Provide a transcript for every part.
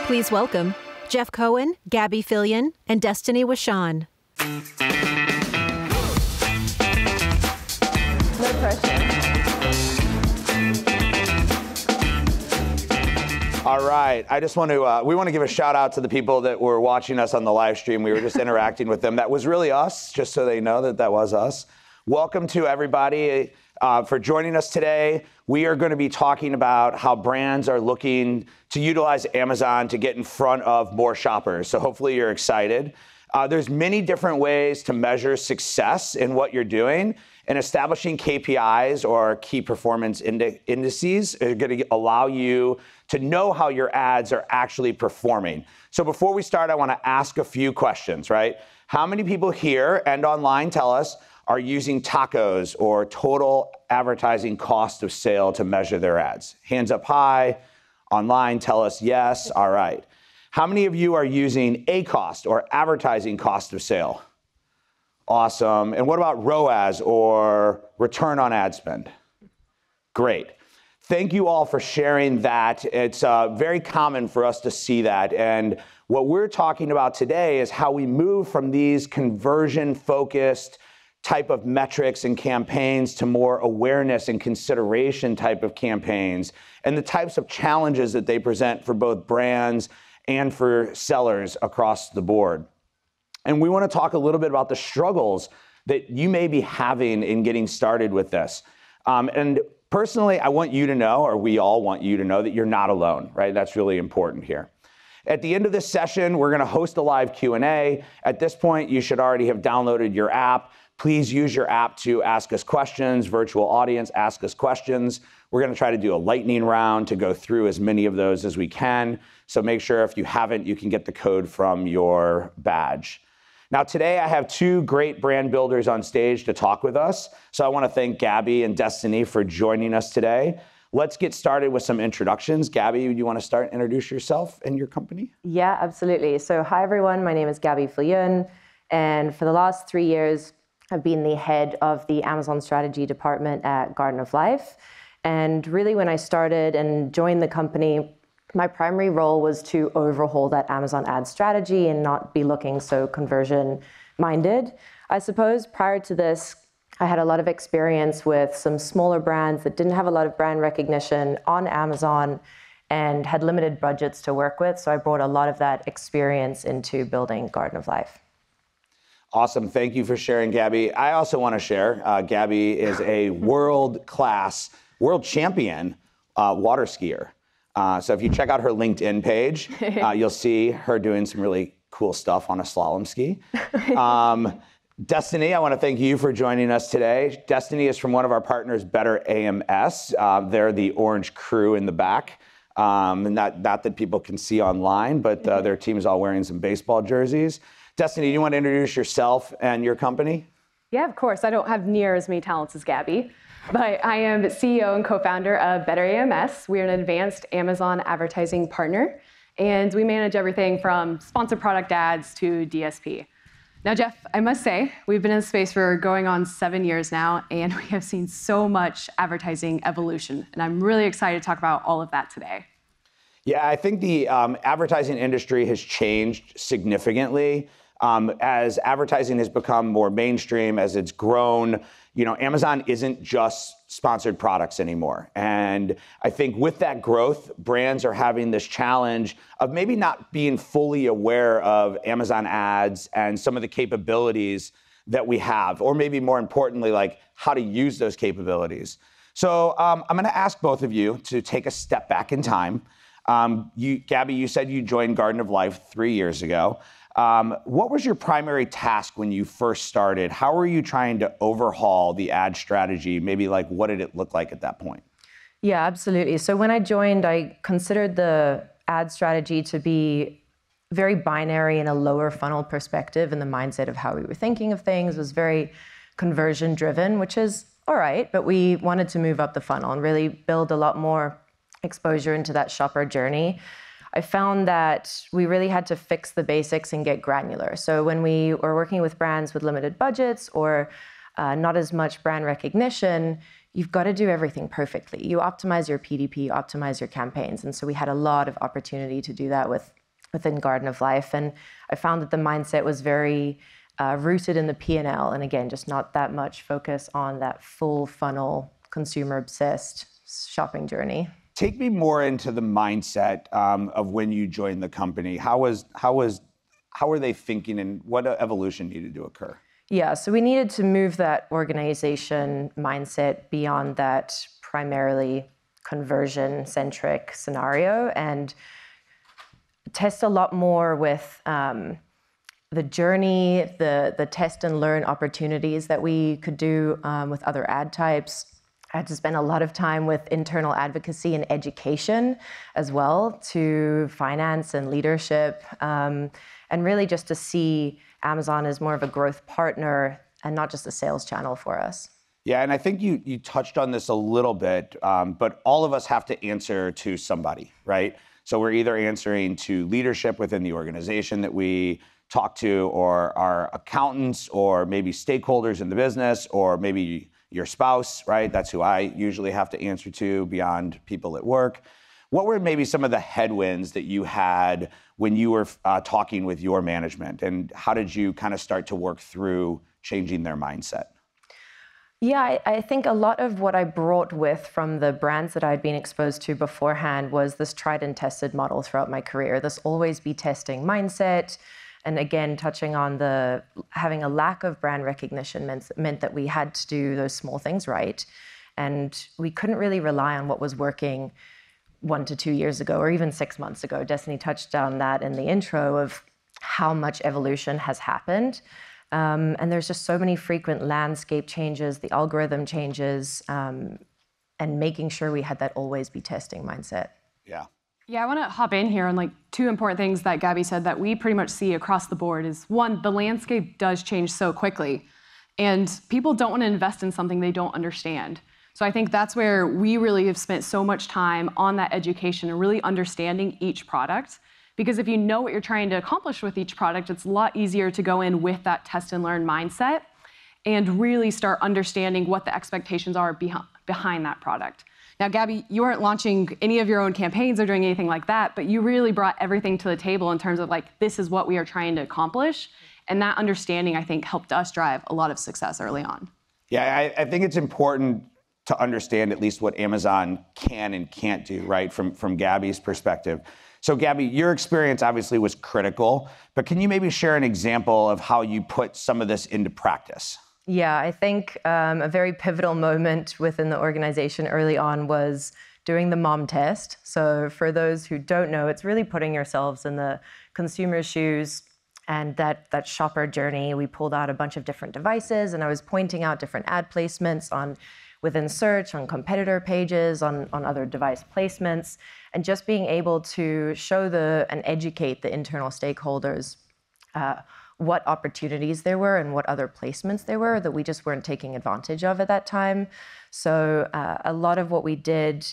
Please welcome Jeff Cohen, Gabby Fillion, and Destiny Wishon. No pressure. All right, I just want to, we want to give a shout out to the people that were watching us on the live stream. We were just interacting with them. That was really us, just so they know that that was us. Welcome to everybody for joining us today. We are going to be talking about how brands are looking to utilize Amazon to get in front of more shoppers. So hopefully you're excited. There's many different ways to measure success in what you're doing, and establishing KPIs or key performance indices are going to allow you to know how your ads are actually performing. So before we start, I want to ask a few questions, right? How many people here and online, tell us, are using tacos or total advertising cost of sale to measure their ads? Hands up high. Online, tell us yes. All right. How many of you are using ACost or advertising cost of sale? Awesome. And what about ROAS or return on ad spend? Great. Thank you all for sharing that. It's very common for us to see that. And what we're talking about today is how we move from these conversion-focused type of metrics and campaigns to more awareness and consideration type of campaigns, and the types of challenges that they present for both brands and for sellers across the board. And we want to talk a little bit about the struggles that you may be having in getting started with this. And personally, I want you to know, or we all want you to know, that you're not alone, right? That's really important here. At the end of this session, we're going to host a live Q&A. At this point, you should already have downloaded your app. Please use your app to ask us questions. Virtual audience, ask us questions. We're going to try to do a lightning round to go through as many of those as we can. So make sure if you haven't, you can get the code from your badge. Now, today I have two great brand builders on stage to talk with us. So I want to thank Gabby and Destiny for joining us today. Let's get started with some introductions. Gabby, you want to start? Introduce yourself and your company? Yeah, absolutely. So hi, everyone. My name is Gabby Fillion. And for the last 3 years, I've been the head of the Amazon strategy department at Garden of Life. And really, when I started and joined the company, my primary role was to overhaul that Amazon ad strategy and not be looking so conversion-minded. I suppose prior to this, I had a lot of experience with some smaller brands that didn't have a lot of brand recognition on Amazon and had limited budgets to work with. So I brought a lot of that experience into building Garden of Life. Awesome. Thank you for sharing, Gabby. I also want to share, Gabby is a world-class, world champion water skier. So if you check out her LinkedIn page, you'll see her doing some really cool stuff on a slalom ski. Destiny, I want to thank you for joining us today. Destiny is from one of our partners, Better AMS. They're the orange crew in the back. And not that people can see online, but their team is all wearing some baseball jerseys. Destiny, do you want to introduce yourself and your company? Yeah, of course. I don't have near as many talents as Gabby, but I am CEO and co-founder of Better AMS. We're an advanced Amazon advertising partner, and we manage everything from sponsored product ads to DSP. Now, Jeff, I must say, we've been in the space for going on 7 years now, and we have seen so much advertising evolution, and I'm really excited to talk about all of that today. Yeah, I think the advertising industry has changed significantly. As advertising has become more mainstream, as it's grown, Amazon isn't just sponsored products anymore. And I think with that growth, brands are having this challenge of maybe not being fully aware of Amazon ads and some of the capabilities that we have, or maybe more importantly, like how to use those capabilities. So I'm going to ask both of you to take a step back in time. Gabby, you said you joined Garden of Life 3 years ago. What was your primary task when you first started? How were you trying to overhaul the ad strategy? Maybe what did it look like at that point? Yeah, absolutely. So when I joined, I considered the ad strategy to be very binary and a lower funnel perspective, and the mindset of how we were thinking of things was very conversion driven, which is all right, but we wanted to move up the funnel and really build a lot more exposure into that shopper journey. I found that we really had to fix the basics and get granular. So when we were working with brands with limited budgets or not as much brand recognition, you've got to do everything perfectly. You optimize your PDP, optimize your campaigns. And so we had a lot of opportunity to do that with within Garden of Life. And I found that the mindset was very rooted in the P&L. And again, just not that much focus on that full funnel, consumer-obsessed shopping journey. Take me more into the mindset of when you joined the company. How were they thinking, and what evolution needed to occur? Yeah, so we needed to move that organization mindset beyond that primarily conversion-centric scenario and test a lot more with the journey, the test and learn opportunities that we could do with other ad types. I had to spend a lot of time with internal advocacy and education as well to finance and leadership, and really just to see Amazon as more of a growth partner and not just a sales channel for us. Yeah, and I think you touched on this a little bit, but all of us have to answer to somebody, right? So we're either answering to leadership within the organization that we talk to, or our accountants, or maybe stakeholders in the business, or maybe your spouse, right? That's who I usually have to answer to beyond people at work. What were maybe some of the headwinds that you had when you were talking with your management, and how did you kind of start to work through changing their mindset? Yeah, I think a lot of what I brought with from the brands that I'd been exposed to beforehand was this tried and tested model throughout my career, this always be testing mindset. And again, touching on the having a lack of brand recognition meant that we had to do those small things right. And we couldn't really rely on what was working 1 to 2 years ago, or even 6 months ago. Destiny touched on that in the intro of how much evolution has happened. And there's just so many frequent landscape changes, the algorithm changes, and making sure we had that always be testing mindset. Yeah. Yeah, I want to hop in here on like 2 important things that Gabby said that we pretty much see across the board is, one, the landscape does change so quickly, and people don't want to invest in something they don't understand. So I think that's where we really have spent so much time on that education and really understanding each product. Because if you know what you're trying to accomplish with each product, it's a lot easier to go in with that test and learn mindset and really start understanding what the expectations are behind that product. Now, Gabby, you weren't launching any of your own campaigns or doing anything like that, but you really brought everything to the table in terms of like, this is what we are trying to accomplish. And that understanding, I think, helped us drive a lot of success early on. Yeah, I think it's important to understand at least what Amazon can and can't do, right, from Gabby's perspective. So Gabby, your experience obviously was critical, but can you maybe share an example of how you put some of this into practice? Yeah, I think a very pivotal moment within the organization early on was doing the mom test. So for those who don't know, it's really putting yourselves in the consumer's shoes and that shopper journey. We pulled out a bunch of different devices, and I was pointing out different ad placements within search, on competitor pages, on other device placements, and just being able to show and educate the internal stakeholders what opportunities there were and what other placements there were that we just weren't taking advantage of at that time. So a lot of what we did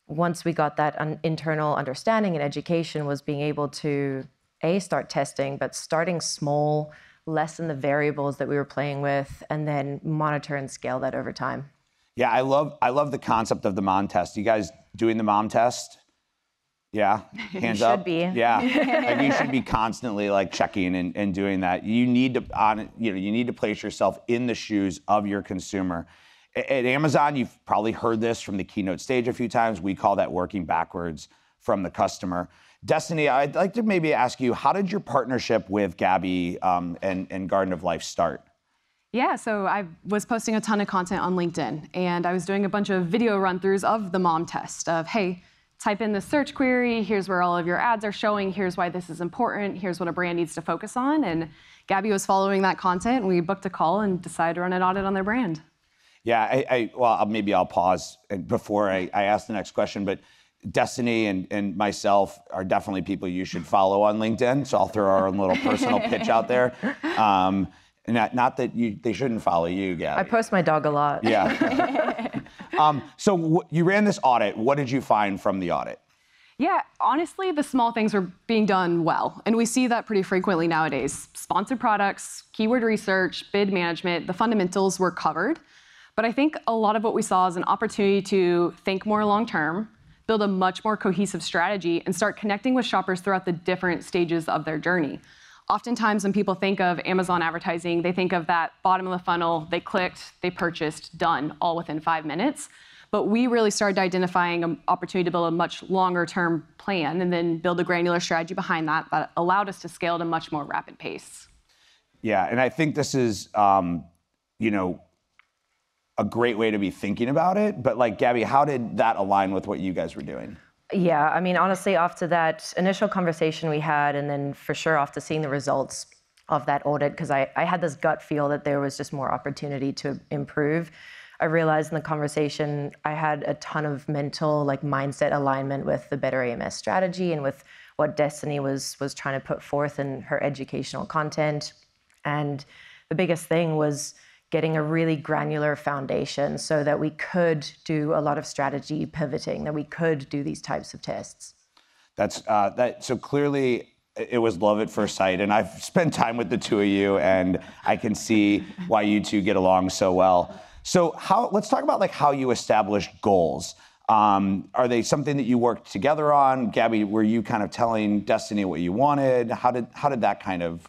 once we got that internal understanding and education was being able to, start testing, but starting small, lessen the variables that we were playing with, and then monitor and scale that over time. Yeah, I love the concept of the mom test. You guys doing the mom test? Yeah, hands up. Should be. Yeah, like you should be constantly like checking and doing that. You need to place yourself in the shoes of your consumer. At Amazon, you've probably heard this from the keynote stage a few times. We call that working backwards from the customer. Destiny, I'd like to maybe ask you, how did your partnership with Gabby and Garden of Life start? Yeah, so I was posting a ton of content on LinkedIn, and I was doing a bunch of video run-throughs of the mom test of, hey, type in the search query, here's where all of your ads are showing, here's why this is important, here's what a brand needs to focus on. And Gabby was following that content, and we booked a call and decided to run an audit on their brand. Yeah, well, maybe I'll pause before I ask the next question, but Destiny and myself are definitely people you should follow on LinkedIn, so I'll throw our own little personal pitch out there. Not that they shouldn't follow you, Gabby. I post my dog a lot. Yeah. So you ran this audit. What did you find from the audit? Yeah, honestly, the small things were being done well. And we see that pretty frequently nowadays. Sponsored products, keyword research, bid management, the fundamentals were covered. But I think a lot of what we saw is an opportunity to think more long-term, build a much more cohesive strategy, and start connecting with shoppers throughout the different stages of their journey. Oftentimes when people think of Amazon advertising, they think of that bottom of the funnel, they clicked, they purchased, done, all within 5 minutes. But we really started identifying an opportunity to build a much longer term plan and then build a granular strategy behind that allowed us to scale at a much more rapid pace. Yeah, and I think this is, you know, a great way to be thinking about it. But like, Gabby, how did that align with what you guys were doing? Yeah, I mean, honestly, after that initial conversation we had, and then for sure after seeing the results of that audit, because I had this gut feel that there was just more opportunity to improve. I realized in the conversation I had a ton of mental mindset alignment with the Better AMS strategy and with what Destiny was trying to put forth in her educational content. And the biggest thing was getting a really granular foundation so that we could do a lot of strategy pivoting, that we could do these types of tests. So clearly it was love at first sight, and I've spent time with the two of you, and I can see why you two get along so well. So let's talk about how you established goals. Are they something that you worked together on? Gabby, were you kind of telling Destiny what you wanted? How did that kind of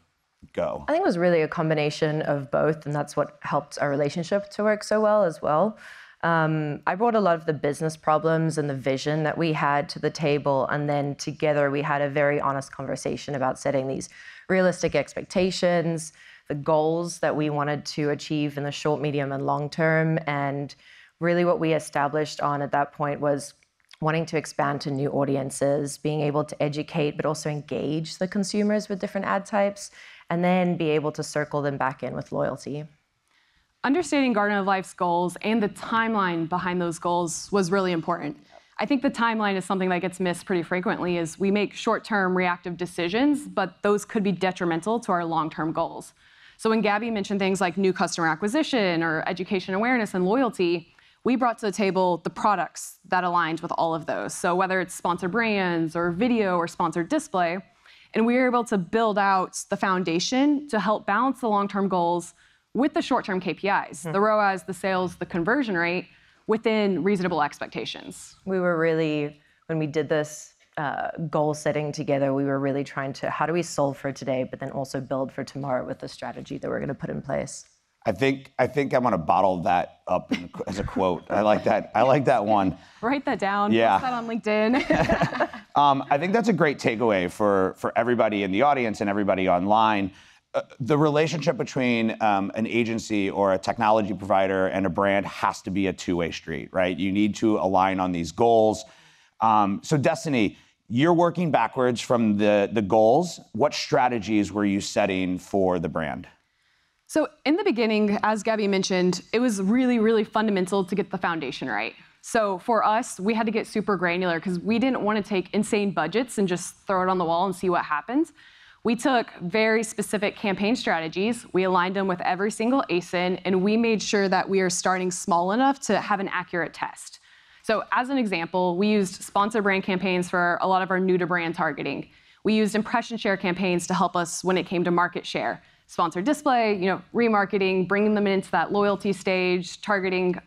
go? I think it was really a combination of both, and that's what helped our relationship to work so well as well. I brought a lot of the business problems and the vision that we had to the table, and then together we had a very honest conversation about setting these realistic expectations, the goals that we wanted to achieve in the short, medium, and long term. And really what we established on at that point was wanting to expand to new audiences, being able to educate, but also engage the consumers with different ad types, and then be able to circle them back in with loyalty. Understanding Garden of Life's goals and the timeline behind those goals was really important. I think the timeline is something that gets missed pretty frequently, is we make short-term reactive decisions, but those could be detrimental to our long-term goals. So when Gabby mentioned things like new customer acquisition or education awareness and loyalty, we brought to the table the products that aligned with all of those. So whether it's sponsored brands or video or sponsored display, and we were able to build out the foundation to help balance the long-term goals with the short-term KPIs, the ROAS, the sales, the conversion rate, within reasonable expectations. We were really, when we did this goal setting together, we were really trying to, how do we solve for today, but then also build for tomorrow with the strategy that we're going to put in place. I think I'm going to bottle that up as a quote. I like that. I like that one. Write that down. Yeah. Post that on LinkedIn. I think that's a great takeaway for everybody in the audience and everybody online. The relationship between an agency or a technology provider and a brand has to be a two-way street, right? You need to align on these goals. So Destiny, you're working backwards from the goals. What strategies were you setting for the brand? So in the beginning, as Gabby mentioned, it was really, really fundamental to get the foundation right. So for us, we had to get super granular because we didn't want to take insane budgets and just throw it on the wall and see what happens. We took very specific campaign strategies, we aligned them with every single ASIN, and we made sure that we are starting small enough to have an accurate test. So as an example, we used sponsored brand campaigns for a lot of our new to brand targeting. We used impression share campaigns to help us when it came to market share. Sponsored display, remarketing, bringing them into that loyalty stage, targeting,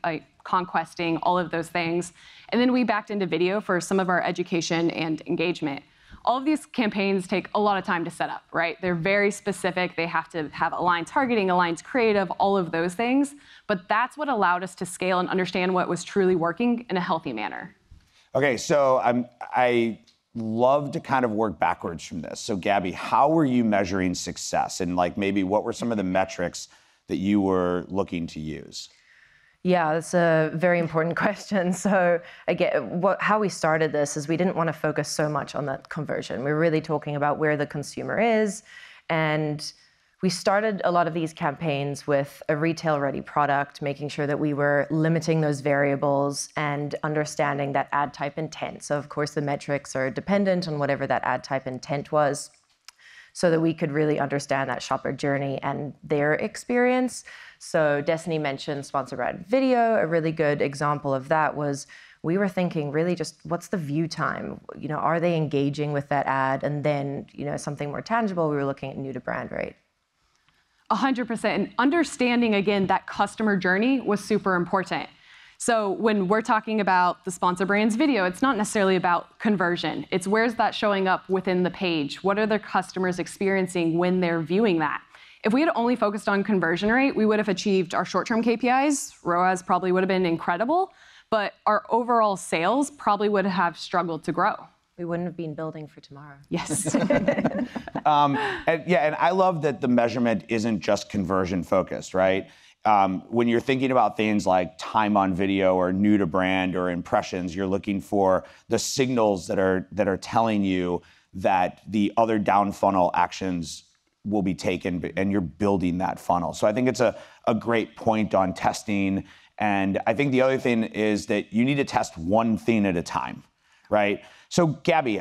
conquesting, all of those things. And then we backed into video for some of our education and engagement. All of these campaigns take a lot of time to set up, right? They're very specific. They have to have aligned targeting, aligned creative, all of those things. But that's what allowed us to scale and understand what was truly working in a healthy manner. Okay, so I love to kind of work backwards from this. So Gabby, how were you measuring success? And maybe what were some of the metrics that you were looking to use? Yeah, that's a very important question. So again, how we started this is we didn't want to focus so much on that conversion. We were really talking about where the consumer is. And we started a lot of these campaigns with a retail-ready product, making sure that we were limiting those variables and understanding that ad type intent. So of course, the metrics are dependent on whatever that ad type intent was, so that we could really understand that shopper journey and their experience. So Destiny mentioned sponsored brand video. A really good example of that was we were thinking really just what's the view time? Are they engaging with that ad? And then, something more tangible, we were looking at new to brand rate. 100%. And understanding, again, that customer journey was super important. So when we're talking about the sponsor brands video, it's not necessarily about conversion. It's where's that showing up within the page? What are the customers experiencing when they're viewing that? If we had only focused on conversion rate, we would have achieved our short-term KPIs. ROAS probably would have been incredible, but our overall sales probably would have struggled to grow. We wouldn't have been building for tomorrow. Yes. And I love that the measurement isn't just conversion focused, right? When you're thinking about things like time on video or new to brand or impressions, you're looking for the signals that are telling you that the other down funnel actions will be taken, and you're building that funnel. So I think it's a great point on testing. And I think the other thing is that you need to test one thing at a time, right? So Gabby,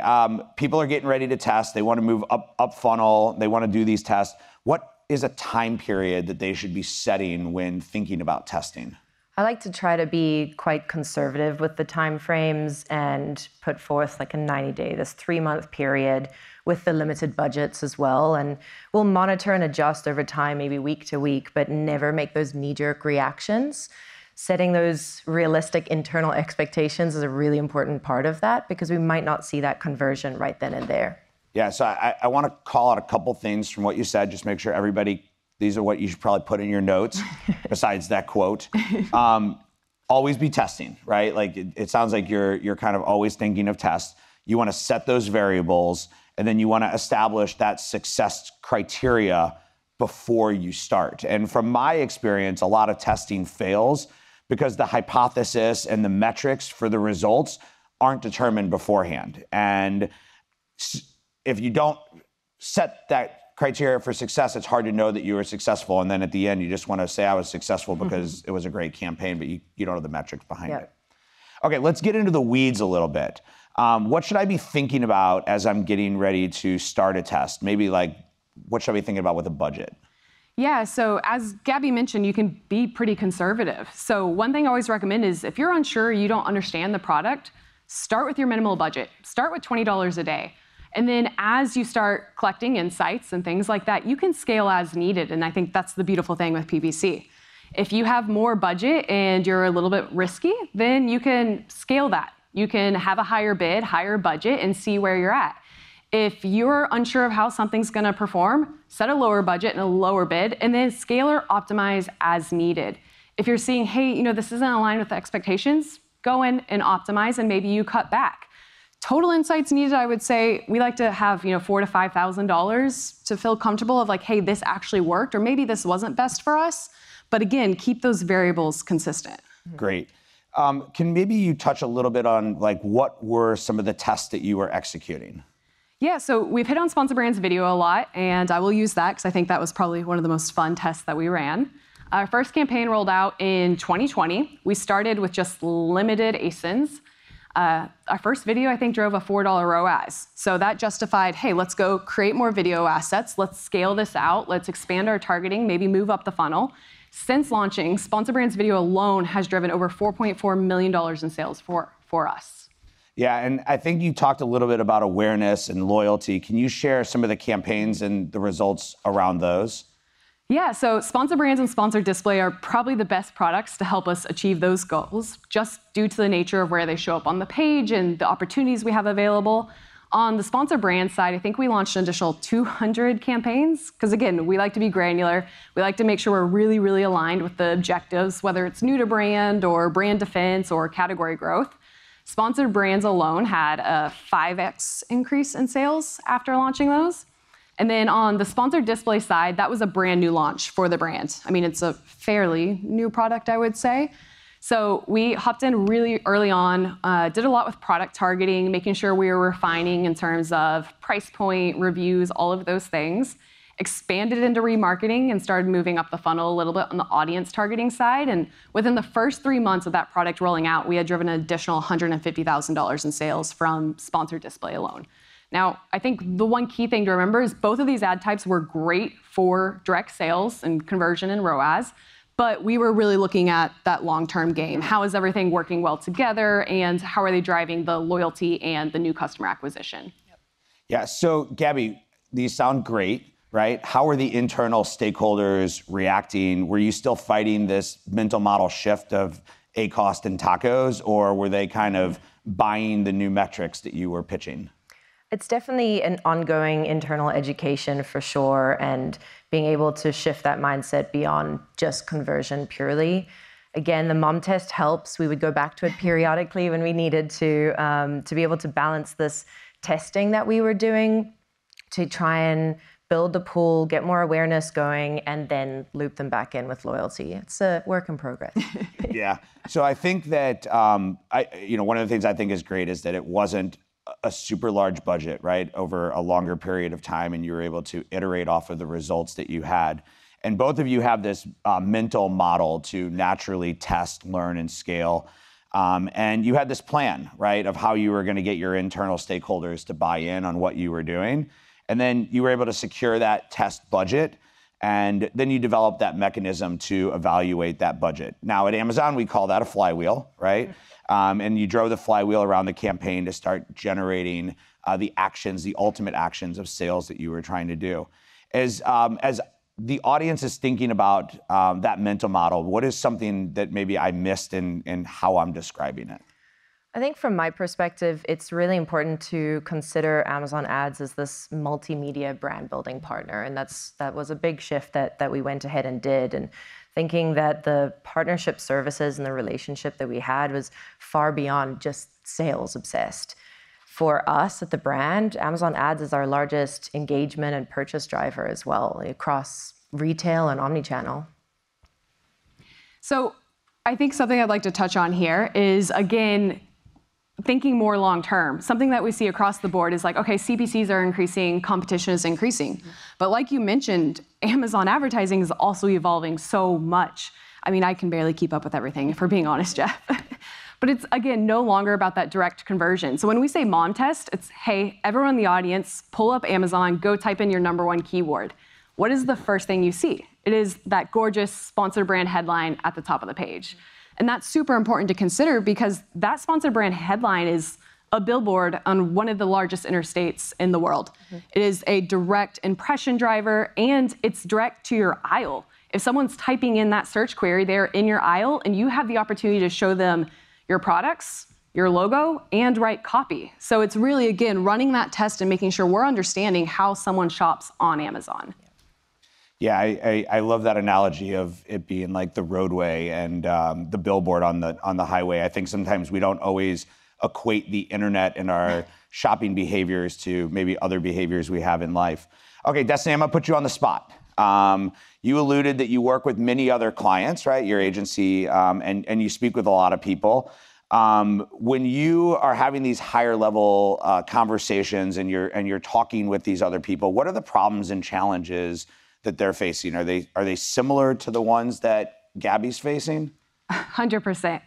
people are getting ready to test. They want to move up funnel. They want to do these tests. What is a time period that they should be setting when thinking about testing? I like to try to be quite conservative with the time frames and put forth like a 90-day, this 3-month period with the limited budgets as well. And we'll monitor and adjust over time, maybe week to week, but never make those knee-jerk reactions. Setting those realistic internal expectations is a really important part of that because we might not see that conversion right then and there. Yeah, so I want to call out a couple things from what you said, just make sure everybody, these are what you should probably put in your notes, besides that quote. Always be testing, right? Like it sounds like you're kind of always thinking of tests. You want to set those variables, and then you want to establish that success criteria before you start. And from my experience, a lot of testing fails because the hypothesis and the metrics for the results aren't determined beforehand. And if you don't set that criteria for success, it's hard to know that you were successful. And then at the end, you just want to say I was successful because it was a great campaign, but you don't know the metrics behind it. Okay, let's get into the weeds a little bit. What should I be thinking about as I'm getting ready to start a test? Maybe like, what should I be thinking about with a budget? Yeah, so as Gabby mentioned, you can be pretty conservative. So one thing I always recommend is if you're unsure, you don't understand the product, start with your minimal budget. Start with $20 a day. And then as you start collecting insights and things like that, you can scale as needed. And I think that's the beautiful thing with PPC. If you have more budget and you're a little bit risky, then you can scale that. You can have a higher bid, higher budget, and see where you're at. If you're unsure of how something's going to perform, set a lower budget and a lower bid, and then scale or optimize as needed. If you're seeing, hey, this isn't aligned with the expectations, go in and optimize, and maybe you cut back. Total insights needed, I would say, we like to have $4,000 to $5,000 to feel comfortable of like, hey, this actually worked, or maybe this wasn't best for us. But again, keep those variables consistent. Great. Can maybe you touch a little bit on like what were some of the tests that you were executing? Yeah, so we've hit on sponsor brands video a lot, and I will use that because I think that was probably one of the most fun tests that we ran. Our first campaign rolled out in 2020. We started with just limited ASINs. Our first video, I think, drove a $4 ROAS. So that justified, hey, let's go create more video assets. Let's scale this out. Let's expand our targeting, maybe move up the funnel. Since launching, sponsor brands video alone has driven over $4.4 million in sales for us. Yeah, and I think you talked a little bit about awareness and loyalty. Can you share some of the campaigns and the results around those? Yeah, so sponsor brands and sponsor display are probably the best products to help us achieve those goals, just due to the nature of where they show up on the page and the opportunities we have available. On the sponsor brand side, I think we launched an additional 200 campaigns, because again, we like to be granular. We like to make sure we're really, really aligned with the objectives, whether it's new to brand or brand defense or category growth. Sponsored brands alone had a 5x increase in sales after launching those. And then on the sponsored display side, that was a brand new launch for the brand. I mean, it's a fairly new product, I would say. So we hopped in really early on, did a lot with product targeting, making sure we were refining in terms of price point, reviews, all of those things. Expanded into remarketing and started moving up the funnel a little bit on the audience targeting side. And within the first 3 months of that product rolling out, we had driven an additional $150,000 in sales from sponsored display alone. Now, I think the one key thing to remember is both of these ad types were great for direct sales and conversion and ROAS, but we were really looking at that long-term game. How is everything working well together, and how are they driving the loyalty and the new customer acquisition? Yeah, so Gabby, these sound great, right? How are the internal stakeholders reacting? Were you still fighting this mental model shift of ACost and tacos, or were they kind of buying the new metrics that you were pitching? It's definitely an ongoing internal education for sure, and being able to shift that mindset beyond just conversion purely. Again, the mom test helps. We would go back to it periodically when we needed to be able to balance this testing that we were doing to try and build the pool, get more awareness going, and then loop them back in with loyalty. It's a work in progress. Yeah. So I think that one of the things I think is great is that it wasn't a super large budget, right, over a longer period of time, and you were able to iterate off of the results that you had. And both of you have this mental model to naturally test, learn, and scale. And you had this plan, right, of how you were going to get your internal stakeholders to buy in on what you were doing. And then you were able to secure that test budget. And then you developed that mechanism to evaluate that budget. Now at Amazon, we call that a flywheel, right? And you drove the flywheel around the campaign to start generating the actions, the ultimate actions of sales that you were trying to do. As the audience is thinking about that mental model, what is something that maybe I missed in how I'm describing it? I think from my perspective, it's really important to consider Amazon Ads as this multimedia brand building partner. And that was a big shift that we went ahead and did. And thinking that the partnership services and the relationship that we had was far beyond just sales obsessed. For us at the brand, Amazon Ads is our largest engagement and purchase driver as well across retail and omnichannel. So I think something I'd like to touch on here is, again, thinking more long term. Something that we see across the board is like, okay, CPCs are increasing, competition is increasing. But like you mentioned, Amazon advertising is also evolving so much. I mean, I can barely keep up with everything, if we're being honest, Jeff. But it's, again, no longer about that direct conversion. So when we say mom test, it's, hey, everyone in the audience, pull up Amazon, go type in your #1 keyword. What is the first thing you see? It is that gorgeous sponsored brand headline at the top of the page. And that's super important to consider because that sponsored brand headline is a billboard on one of the largest interstates in the world. It is a direct impression driver, and it's direct to your aisle. If someone's typing in that search query, they're in your aisle, and you have the opportunity to show them your products, your logo, and write copy. So it's really, again, running that test and making sure we're understanding how someone shops on Amazon. Yeah, I love that analogy of it being like the roadway and the billboard on the highway. I think sometimes we don't always equate the internet and our shopping behaviors to maybe other behaviors we have in life. Okay, Destiny, I'm gonna put you on the spot. You alluded that you work with many other clients, right? Your agency, and you speak with a lot of people. When you are having these higher level conversations and you're talking with these other people, what are the problems and challenges that they're facing? Are they similar to the ones that Gabby's facing? 100%.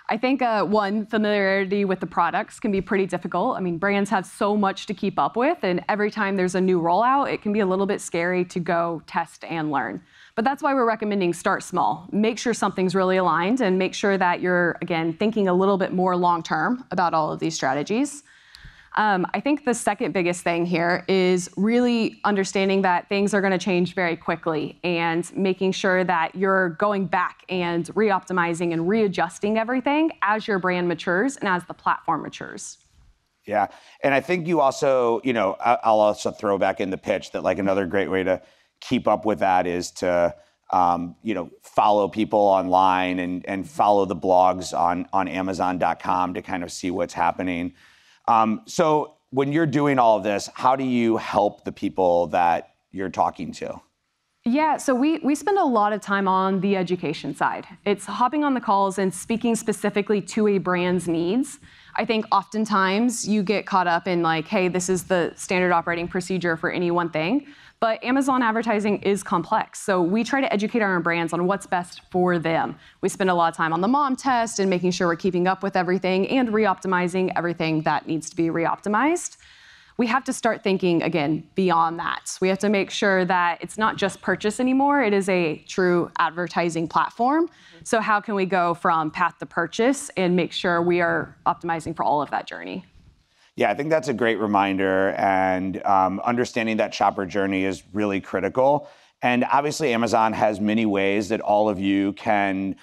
I think one, familiarity with the products can be pretty difficult. I mean, brands have so much to keep up with, and every time there's a new rollout, it can be a little bit scary to go test and learn. But that's why we're recommending start small. Make sure something's really aligned and make sure that you're, again, thinking a little bit more long-term about all of these strategies. I think the second biggest thing here is really understanding that things are going to change very quickly and making sure that you're going back and re-optimizing and readjusting everything as your brand matures and as the platform matures. Yeah, and I think you also, I'll also throw back in the pitch that like another great way to keep up with that is to, follow people online and follow the blogs on Amazon.com to kind of see what's happening. So when you're doing all of this, how do you help the people that you're talking to? Yeah, so we spend a lot of time on the education side. It's hopping on the calls and speaking specifically to a brand's needs. I think oftentimes you get caught up in like, hey, this is the standard operating procedure for any one thing. But Amazon advertising is complex. So we try to educate our brands on what's best for them. We spend a lot of time on the mom test and making sure we're keeping up with everything and re-optimizing everything that needs to be re-optimized. We have to start thinking, again, beyond that. We have to make sure that it's not just purchase anymore. It is a true advertising platform. So how can we go from path to purchase and make sure we are optimizing for all of that journey? Yeah, I think that's a great reminder, and understanding that shopper journey is really critical. And obviously, Amazon has many ways that all of you can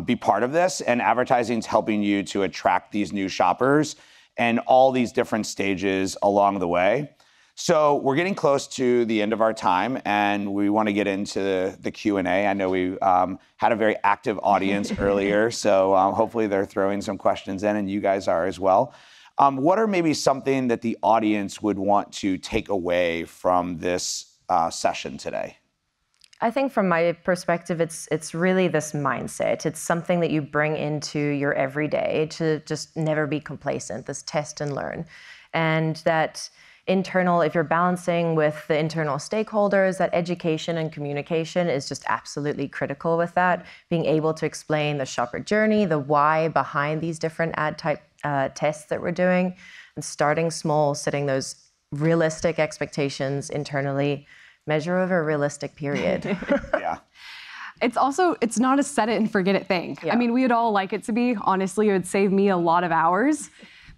be part of this, and advertising is helping you to attract these new shoppers and all these different stages along the way. So we're getting close to the end of our time, and we want to get into the Q&A. I know we had a very active audience earlier, so hopefully they're throwing some questions in, and you guys are as well. What are maybe something that the audience would want to take away from this session today? I think from my perspective, it's really this mindset. It's something that you bring into your everyday to just never be complacent, this test and learn. And that internal, if you're balancing with the internal stakeholders, that education and communication is just absolutely critical with that. Being able to explain the shopper journey, the why behind these different ad type tests that we're doing, and starting small, setting those realistic expectations internally, measure over a realistic period. Yeah. It's not a set it and forget it thing. Yeah. I mean, we would all like it to be. Honestly, it would save me a lot of hours.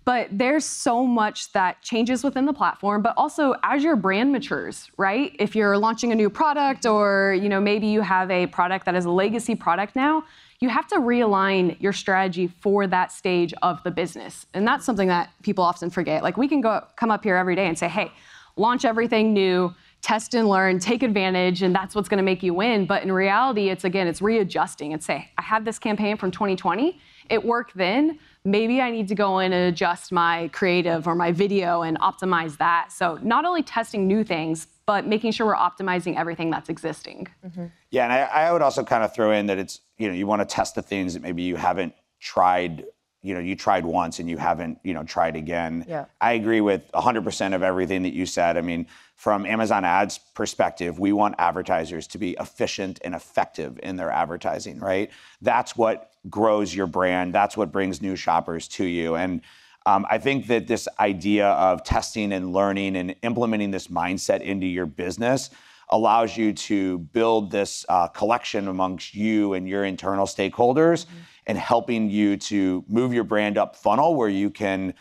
But there's so much that changes within the platform, but also as your brand matures, right? If you're launching a new product, or maybe you have a product that is a legacy product now, you have to realign your strategy for that stage of the business. And that's something that people often forget. Like, we can come up here every day and say, hey, launch everything new, test and learn, take advantage, and that's what's going to make you win. But in reality, it's readjusting and say, I had this campaign from 2020, it worked then, maybe I need to go in and adjust my creative or my video and optimize that. So not only testing new things, but making sure we're optimizing everything that's existing. Mm-hmm. Yeah, and I would also kind of throw in that it's, you want to test the things that maybe you haven't tried. You tried once and you haven't, tried again. Yeah. I agree with 100% of everything that you said. I mean, from Amazon Ads perspective, we want advertisers to be efficient and effective in their advertising, right? That's what grows your brand. That's what brings new shoppers to you. And I think that this idea of testing and learning and implementing this mindset into your business allows you to build this collection amongst you and your internal stakeholders, and helping you to move your brand up funnel where you can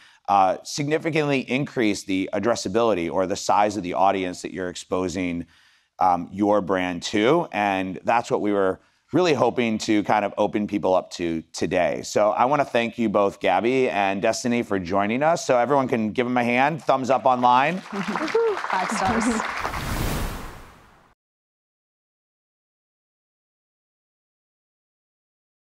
significantly increase the addressability or the size of the audience that you're exposing your brand to. And that's what we were really hoping to kind of open people up to today. So I want to thank you both, Gabby and Destiny, for joining us. So everyone can give them a hand, thumbs up online. 5 stars.